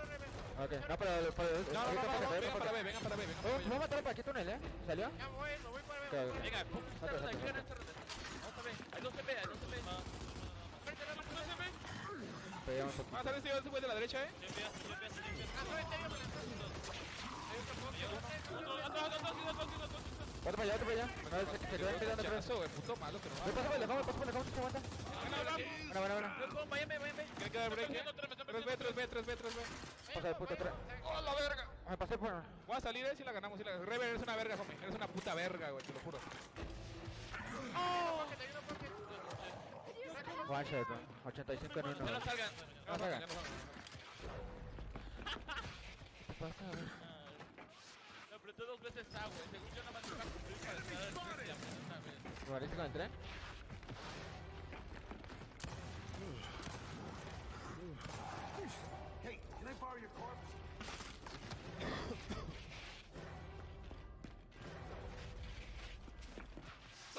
Rebe. Ok, no, pero... Vengan para B. Vamos a matar para aquí túnel, ¿eh? ¿Salió? Ya voy para B. Venga, vamos a ver. Hay dos CP. Vamos a ver si ese güey de la derecha, Otro para allá. Se quedó quedando atrás. Eso, güey, puto malo que no va. Pásame, le vamos, ¿cómo aguanta? Bueno. Váyame. ¿Quieren quedar break? 3B. Pasa de puta atrás. ¡Oh, la verga! Me pasé por... Voy a salir, si la ganamos. Rever, eres una verga, homie. Eres una puta verga, güey, te lo juro. One shot, 85 en 1. Ya no salgan. ¿Qué pasa, güey? Lo apreté 2 veces A, güey. Según yo nada más iba a cumplir para estar y apretar. ¿Me parece con el tren? Hey, can I borrow your corpse?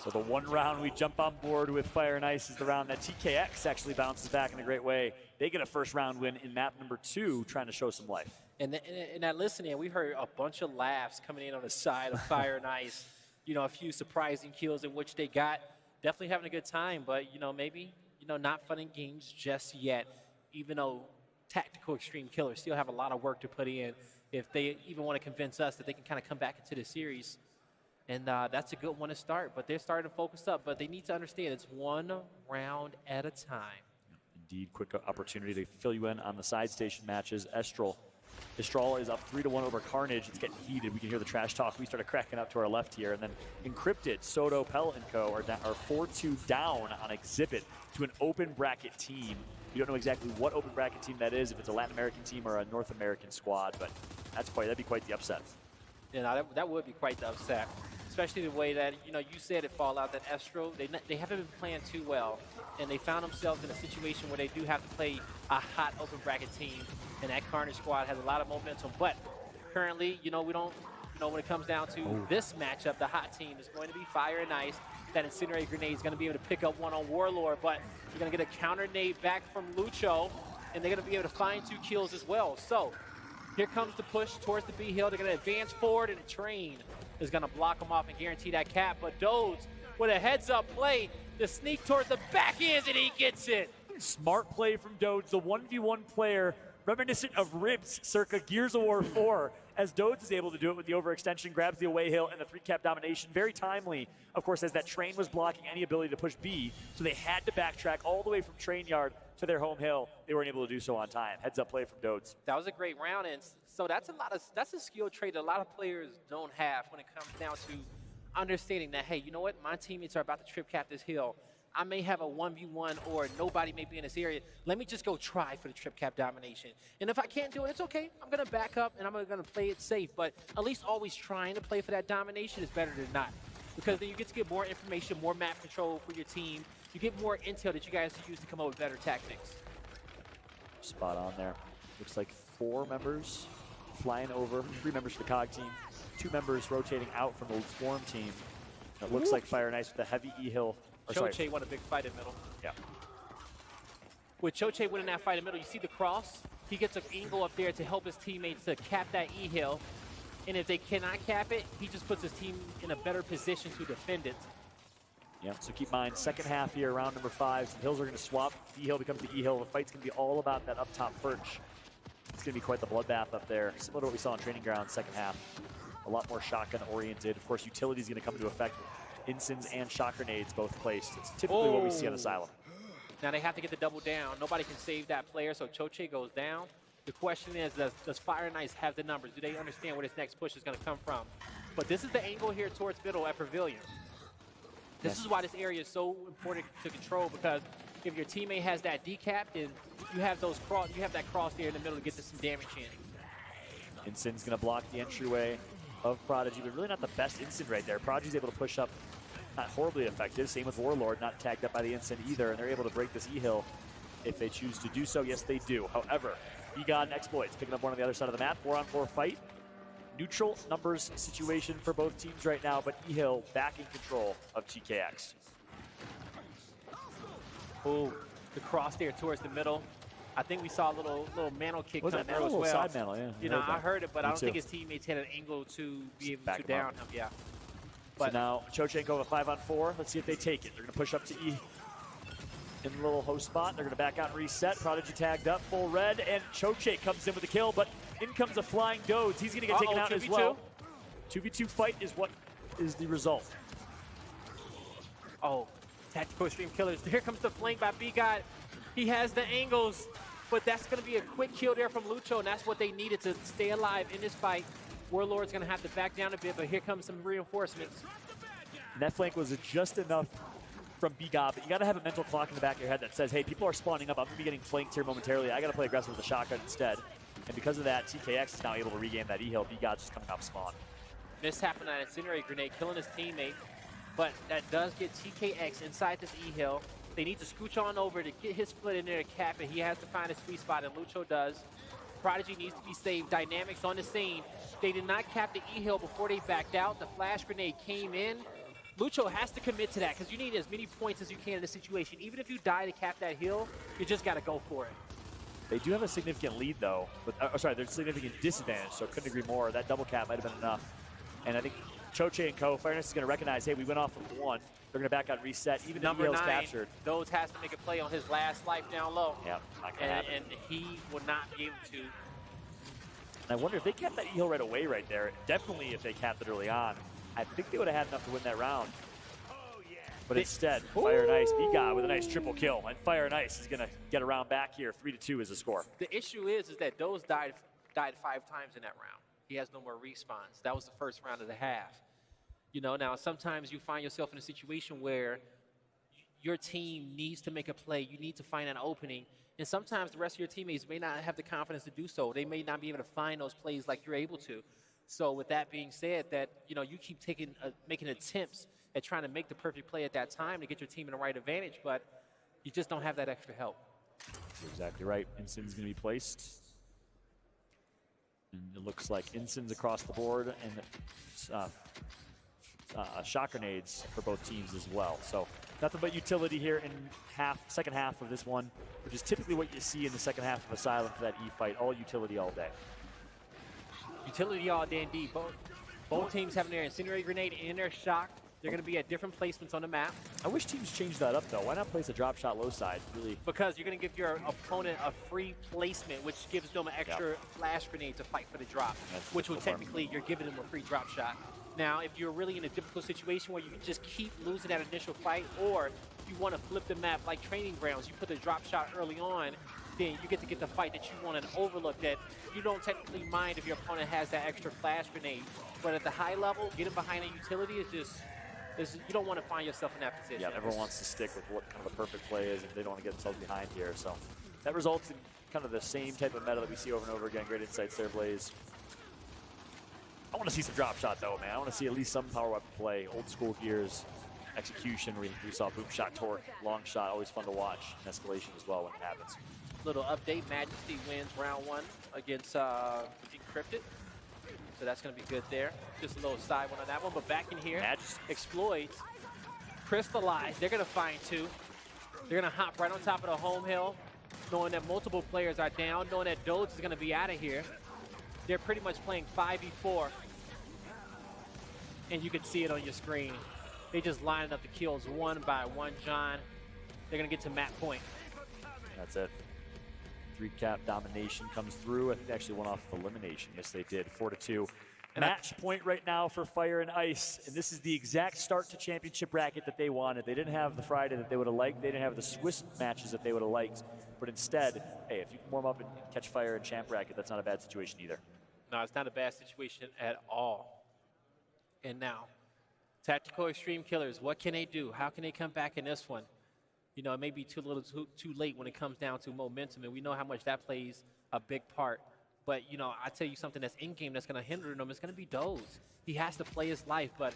So the one round we jump on board with Fire and Ice is the round that TKX actually bounces back in a great way. They get a first round win in map number 2, trying to show some life. And in that listening, we heard a bunch of laughs coming in on the side of Fire and Ice. You know, a few surprising kills in which they got. Definitely having a good time, but, you know, maybe, you know, not fun and games just yet, even though tactical extreme killers still have a lot of work to put in if they even want to convince us that they can kind of come back into the series. And that's a good one to start, but they're starting to focus up. But they need to understand it's one round at a time. Indeed, quick opportunity to fill you in on the side station matches. Estral is up 3-1 over Carnage. It's getting heated. We can hear the trash talk. We started cracking up to our left here. And then Encrypted, Soto, Pell & Co. are 4-2 down on Exhibit to an open bracket team. You don't know exactly what open bracket team that is, if it's a Latin American team or a North American squad, but that'd be quite the upset. Yeah, that would be quite the upset. Especially the way that, you know, you said at Fallout that Estro, they haven't been playing too well, and they found themselves in a situation where they do have to play a hot open bracket team, and that Carnage squad has a lot of momentum. But currently, you know, we don't, you know, when it comes down to this matchup, the hot team is going to be Fire and Ice. That Incinerator Grenade is going to be able to pick up one on Warlord, but you're going to get a counter nade back from Lucho. and they're going to be able to find 2 kills as well. So here comes the push towards the B hill. They're going to advance forward, and the train is going to block them off and guarantee that cap. But Dodes with a heads-up play to sneak towards the back ends, and he gets it. Smart play from Dodes, the 1v1 player, reminiscent of Ribs circa Gears of War 4, as Dodes is able to do it with the overextension, grabs the away hill, and the 3-cap domination. Very timely, of course, as that train was blocking any ability to push B, so they had to backtrack all the way from train yard to their home hill. They weren't able to do so on time. Heads up play from Dodes. That was a great round, and so that's a skill trait that a lot of players don't have when it comes down to understanding that, hey, you know what, my teammates are about to trip cap this hill. I may have a 1v1 or nobody may be in this area. Let me just go try for the trip cap domination. And if I can't do it, it's okay. I'm going to back up and I'm going to play it safe. But at least always trying to play for that domination is better than not. Because then you get to get more information, more map control for your team. You get more intel that you guys can use to come up with better tactics. Spot on there. Looks like 4 members flying over, 3 members for the COG team, 2 members rotating out from the Swarm team. It looks like Fire and Ice with a heavy E-hill. Choche won a big fight in middle. Yeah. With Choche winning that fight in middle, you see the cross. He gets an angle up there to help his teammates to cap that E-hill. And if they cannot cap it, he just puts his team in a better position to defend it. Yeah, so keep in mind, second half here, round number 5. So the hills are going to swap. E-hill becomes the E-hill. The fight's going to be all about that up top perch. It's going to be quite the bloodbath up there, similar to what we saw in Training Ground second half. A lot more shotgun-oriented. Of course, utility is going to come into effect. Ensigns and shock grenades both placed. It's typically what we see on Asylum. Now they have to get the double down. Nobody can save that player, so Choche goes down. The question is, does Fire and Ice have the numbers? Do they understand where this next push is going to come from? But this is the angle here towards middle at Pavilion. This is why this area is so important to control, because if your teammate has that decap, then you have that cross there in the middle to get to some damage in. Ensign's going to block the entryway of Prodigy, but really not the best Ensign right there. Prodigy's able to push up, not horribly effective. Same with Warlord, not tagged up by the Ensign either, and they're able to break this E-hill if they choose to do so. Yes, they do. However, Begon exploits, picking up one on the other side of the map. 4-on-4 fight. Neutral numbers situation for both teams right now, but E-hill back in control of TKX. Oh, the cross there towards the middle. I think we saw a little mantle kick on there as well. Side mantle, yeah. You know, I heard it, but I don't think his teammates had an angle to be able to down him. Yeah. But so now Chochenko with 5-on-4. Let's see if they take it. They're going to push up to E in the little host spot. They're going to back out and reset. Prodigy tagged up, full red, and Choche comes in with the kill, but in comes a flying Dodes. He's going to get taken out 2v2 as well. 2v2 fight is what is the result. Oh, tactical extreme killers. Here comes the flank by B-God. He has the angles, but that's going to be a quick kill there from Lucho, and that's what they needed to stay alive in this fight. Warlord's going to have to back down a bit, but here comes some reinforcements. And that flank was just enough from B-God, but you got to have a mental clock in the back of your head that says, hey, people are spawning up. I'm going to be getting flanked here momentarily. I got to play aggressive with the shotgun instead. And because of that, TKX is now able to regain that E-hill. B-God's just coming off spawn. Mishap on an incinerate grenade, killing his teammate, but that does get TKX inside this E-hill. They need to scooch on over to get his foot in there to cap it. He has to find a sweet spot, and Lucho does. Prodigy needs to be saved. Dynamics on the scene. They did not cap the E-hill before they backed out. The flash grenade came in. Lucho has to commit to that because you need as many points as you can in this situation. Even if you die to cap that hill, you just got to go for it. They do have a significant lead, though. But, sorry, there's a significant disadvantage, so couldn't agree more. That double cap might have been enough. And I think Choche and Co. Fairness is going to recognize, hey, we went off with 1. They're going to back out and reset. Even if E-hill's captured. Dodes has to make a play on his last life down low. Yeah, not going to happen. And he will not be able to. And I wonder if they kept that E-hill right away right there. Definitely if they capped it early on. I think they would have had enough to win that round. But instead, Fire and Ice, B-God with a nice triple kill. And Fire and Ice is going to get around back here. 3-2 is the score. The issue is that Dodes died 5 times in that round. He has no more respawns. That was the first round of the half. You know, now sometimes you find yourself in a situation where your team needs to make a play. You need to find an opening. And sometimes the rest of your teammates may not have the confidence to do so. They may not be able to find those plays like you're able to. So with that being said, that, you know, you keep making attempts at trying to make the perfect play at that time to get your team in the right advantage, but you just don't have that extra help. You're exactly right. Ensign's going to be placed. And it looks like Ensign's across the board, and shot grenades for both teams as well. So nothing but utility here in second half of this one, which is typically what you see in the second half of Asylum for that E-fight. All utility all day. Utility all day indeed. Both teams having their incendiary grenade and their shock. They're going to be at different placements on the map. I wish teams changed that up, though. Why not place a drop shot low side? Really? Because you're going to give your opponent a free placement, which gives them an extra flash grenade to fight for the drop, which will technically, you're giving them a free drop shot. Now, if you're really in a difficult situation where you just keep losing that initial fight, or you want to flip the map like training grounds, you put the drop shot early on, then you get to get the fight that you want and overlook that you don't technically mind if your opponent has that extra flash grenade. But at the high level, getting behind a utility is just, you don't want to find yourself in that position. Yeah, everyone wants to stick with what kind of the perfect play is, and they don't want to get themselves behind here. So that results in kind of the same type of meta that we see over and over again. Great insights there, Blaze. I want to see some drop shot, though, man. I want to see at least some power weapon play. Old school gears, execution. We saw boom shot, torque, long shot. Always fun to watch. And escalation as well when it happens. Little update, Majesty wins round 1 against Encrypted. So that's going to be good there. Just a little side one on that one. But back in here, exploits, crystallize. They're going to find 2. They're going to hop right on top of the home hill, knowing that multiple players are down, knowing that Dodes is going to be out of here. They're pretty much playing 5v4. And you can see it on your screen. They just lining up the kills one by one, John. They're going to get to map point. That's it. 3-cap domination comes through. I think they actually went off of elimination. Yes, they did. 4-2. Match point right now for Fire and Ice. And this is the exact start to championship bracket that they wanted. They didn't have the Friday that they would have liked. They didn't have the Swiss matches that they would have liked. But instead, hey, if you can warm up and catch Fire in champ bracket, that's not a bad situation either. No, it's not a bad situation at all. And now, Tactical Extreme Killers, what can they do? How can they come back in this one? You know, it may be too late when it comes down to momentum, and we know how much that plays a big part. But, you know, I tell you something that's in-game that's going to hinder him. It's going to be Doze. He has to play his life, but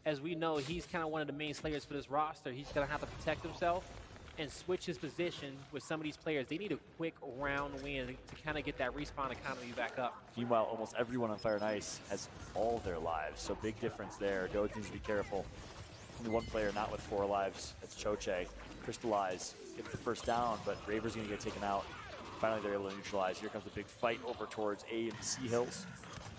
as we know, he's kind of one of the main slayers for this roster. He's going to have to protect himself and switch his position with some of these players. They need a quick round win to kind of get that respawn economy back up. Meanwhile, almost everyone on Fire and Ice has all their lives, so big difference there. Dodes needs to be careful. Only one player not with 4 lives. That's Choche. Crystallize, gets the first down, but Raver's going to get taken out. Finally, they're able to neutralize. Here comes a big fight over towards A and C hills.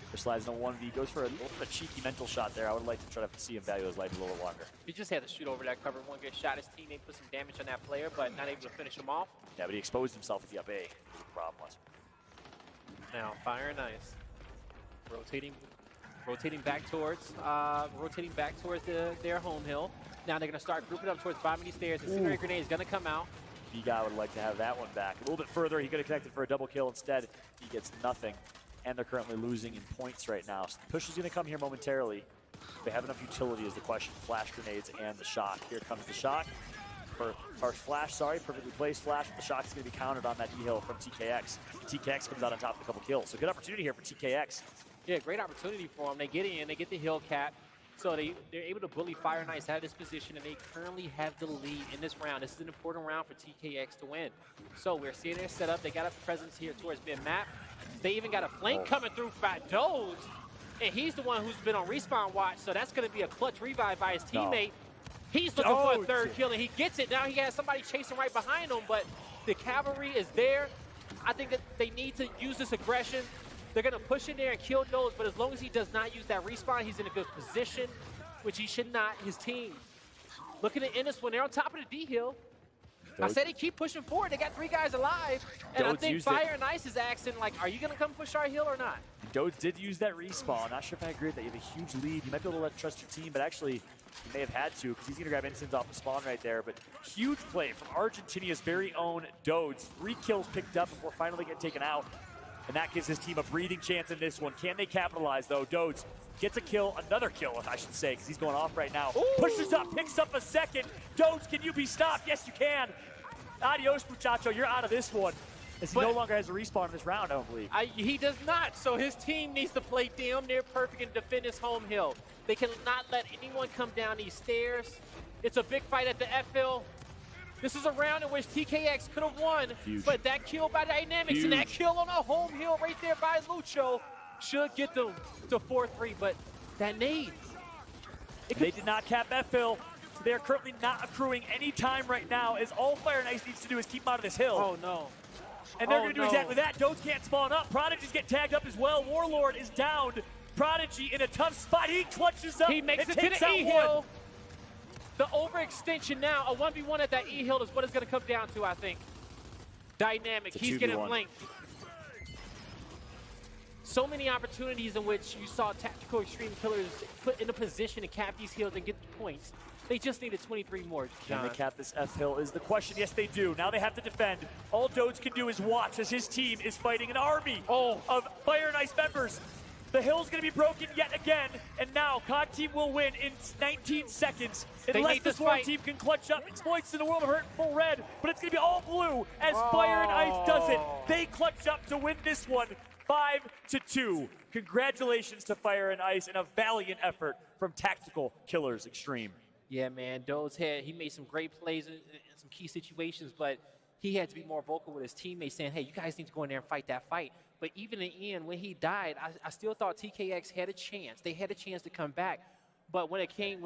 Crystallize in a 1v, goes for a little bit of a cheeky mental shot there. I would like to try to see him value his life a little longer. He just had to shoot over that cover. One good shot. His teammate put some damage on that player, but not able to finish him off. Yeah, but he exposed himself at the up A. That's what the problem was. Now, Fire and Ice. Rotating back towards their home hill. Now they're going to start grouping up towards bottom of these stairs. The incendiary grenade is going to come out. B-Guy would like to have that one back. A little bit further, he could have connected for a double kill. Instead, he gets nothing. And they're currently losing in points right now. So the push is going to come here momentarily. They have enough utility is the question. Flash grenades and the shock. Here comes the shock. Flash, perfectly placed flash. The shock is going to be countered on that E-hill from TKX. TKX comes out on top of a couple kills. So good opportunity here for TKX. Yeah, great opportunity for them. They get in, they get the hill cap. So they're able to bully Fire and Ice out of this position, and they currently have the lead in this round. This is an important round for TKX to win. So we're seeing their setup. They got a presence here towards mid-map. They even got a flank coming through by Dodes, and he's the one who's been on respawn watch, so that's going to be a clutch revive by his teammate. He's looking for a third kill, and he gets it. Now he has somebody chasing right behind him, but the cavalry is there. I think that they need to use this aggression. They're going to push in there and kill Dodes, but as long as he does not use that respawn, he's in a good position, which he should not. His team looking to end this one. They're on top of the D-hill. I said they keep pushing forward. They got 3 guys alive, and I think Fire and Ice is asking, like, are you going to come push our hill or not? Dodes did use that respawn. Not sure if I agree with that. You have a huge lead. You might be able to trust your team, but actually, you may have had to because he's going to grab instants off the spawn right there. But huge play from Argentinia's very own Dodes. 3 kills picked up before finally getting taken out. And that gives his team a breathing chance in this one. Can they capitalize, though? Dodes gets a kill, another kill, I should say, because he's going off right now. Ooh. Pushes up, picks up a second. Dodes, can you be stopped? Yes, you can. Adios, muchacho. You're out of this one. As he no longer has a respawn in this round, I don't believe. He does not. So his team needs to play damn near perfect and defend his home hill. They cannot let anyone come down these stairs. It's a big fight at the F-hill. This is a round in which TKX could have won, but that kill by Dynamics and that kill on a home hill right there by Lucho should get them to 4-3, but that nade. They did not cap F-Hill. So they are currently not accruing any time right now, as all Fire and Ice needs to do is keep him out of this hill. Oh, no. And they're going to do exactly that. Dodes can't spawn up. Prodigy's getting tagged up as well. Warlord is downed. Prodigy in a tough spot. He clutches up. He makes it to takes the out E-Hill. The overextension now, a 1v1 at that E-Hill is what it's going to come down to, I think. Dynamic. He's getting blanked. So many opportunities in which you saw Tactical Extreme Killers put in a position to cap these hills and get the points. They just needed 23 more, John. Can they cap this F-Hill is the question. Yes, they do. Now they have to defend. All Dodes can do is watch as his team is fighting an army of Fire and Ice members. The hill's going to be broken yet again, and now COD team will win in 19 seconds. Unless the Swarm team can clutch up exploits in the world of hurt full red, but it's going to be all blue as Fire and Ice does it. They clutch up to win this one 5-2. Congratulations to Fire and Ice and a valiant effort from Tactical Killers Extreme. Yeah, man, Dodes he made some great plays in some key situations, but he had to be more vocal with his teammates saying, hey, you guys need to go in there and fight that fight. But even in the end, when he died, I still thought TKX had a chance. They had a chance to come back. But when it came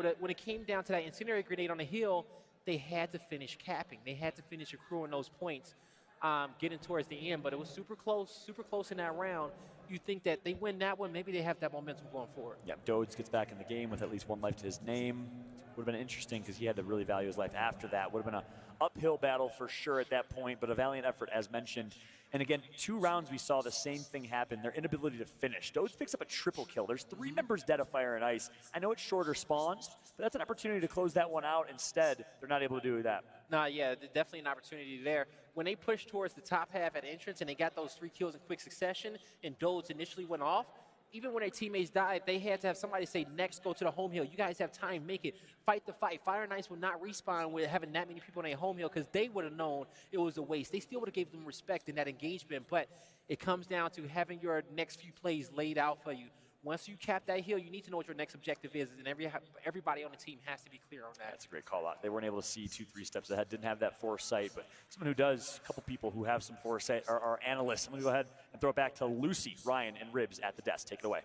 down to that incendiary grenade on the hill, they had to finish capping. They had to finish accruing those points, getting towards the end. But it was super close in that round. You think that they win that one, maybe they have that momentum going forward. Yeah, Dodes gets back in the game with at least one life to his name. Would have been interesting because he had to really value his life after that. Would have been an uphill battle for sure at that point, but a valiant effort as mentioned. And again, 2 rounds we saw the same thing happen, their inability to finish. Dodes picks up a triple kill. There's 3 members dead of Fire and Ice. I know it's shorter spawns, but that's an opportunity to close that one out. Instead, they're not able to do that. Nah, yeah, definitely an opportunity there. When they pushed towards the top half at entrance and they got those 3 kills in quick succession and Dodes initially went off, even when their teammates died, they had to have somebody say, next, go to the home hill. You guys have time, make it. Fight the fight. Fire and Ice would not respawn with having that many people on their home hill because they would have known it was a waste. They still would have gave them respect in that engagement, but it comes down to having your next few plays laid out for you. Once you cap that hill, you need to know what your next objective is, and everybody on the team has to be clear on that. That's a great call out. They weren't able to see 2-3 steps ahead, didn't have that foresight, but someone who does, a couple people who have some foresight are analysts. I'm going to go ahead and throw it back to Lucy, Ryan, and Ribs at the desk. Take it away.